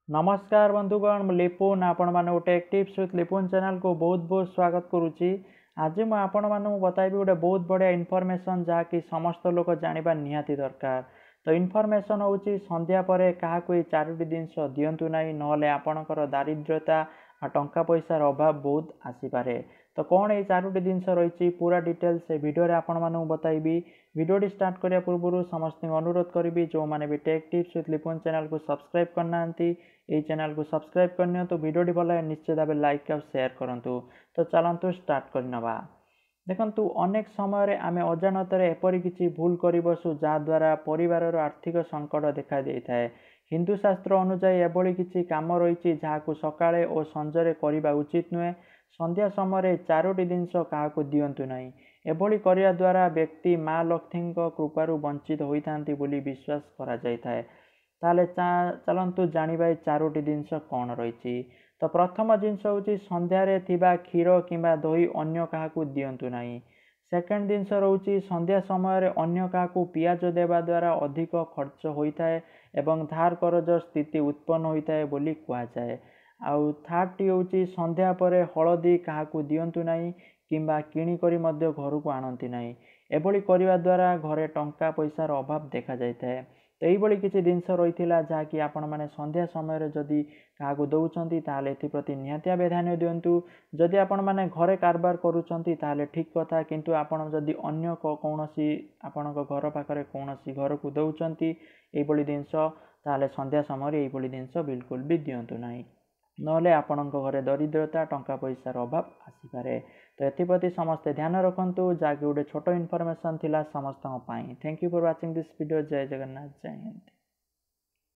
नमस्कार बंधुगण मु लिपुन आपण माने take tips with Lipun channel को बहुत बहुत स्वागत करुच्ची। आज मुझे आपण मानू बताइबी गोटे बहुत बढ़िया इनफॉरमेशन जहाँकि समस्त लोक जानिबा निहाती दरकार। तो इनफॉरमेशन होची संध्या परे काहाकु ए चारोटी जिनिस दियंतु नाही नहले आपणकर दारिद्र्यता टंका पैसार अभाव बहुत आसीपारे। तो कौन ये चारोटी जिनिस रही पूरा डिटेल्स से वीडियो रे आपण मानू बताइबी। वीडियो स्टार्ट करिया पूर्व समस्त अनुरोध करी जो मैंने भी take tips with Lipun channel को सब्सक्राइब करना ये चैनल को सब्सक्राइब करनी तो वीडियो भल लगे निश्चित भाव लाइक और शेयर करूँ। तो चलतु स्टार्ट करनवा। देखु अनेक समय आम अजाणत एपरी किसी भूल कर बसु जहाद्वारा परिवार आर्थिक संकट देखा दे था। हिंदू शास्त्र अनुजाई एभली किसी कम रही जहाँ सकाळे और संजरे करने उचित नुहे। संध्या समय चारोटी जिनिस क्या दिंतु ना। एभली करने द्वारा व्यक्ति माँ लक्ष्मी कृपारू वंचित होता विश्वास कर। ताले चलतु जानिबा चारोटी जिनिस कौन रही। तो प्रथम जिनिस हूँ संध्यारे थिबा क्षीर किंबा दही अन्य क्या दिंतु ना। सेकेंड जिनिस रोचे संध्या समय अन्य क्या पियाज देवा द्वारा अधिक खर्च होता है एवं धार करज स्थिति उत्पन्न होता है बोली कहुए। आउ थर्ड टी हूँ संध्या पर हलदी क्या दिंतु ना किंबा किणिक घर को आणती ना। एभली करने द्वारा घरे टंका पैसार अभाव देखा जाए। तो यही किसी जिनस रही जहाँकि आपण मैंने संध्या समय जदि क्या दौरान एप्रति निहाती ध्यान दिंतु। जदि आपण मैंने घरे कारबार करुँच ठीक कथा किंतु आपण जदि अन्य कौन आपण घर पाखे कौन घर को दौरान ये जिनस ताले संध्या समय ये जिनस बिल्कुल भी दिंतु ना नले आपण घरे दरिद्रता टंका पैसार अभाव आसीपारे। तो एप्रति समस्ते ध्यान रखु जहाँकि गोटे छोट इनफॉरमेशन थिला समस्त। Thank you for watching this video. जय जगन्नाथ जय हिंद।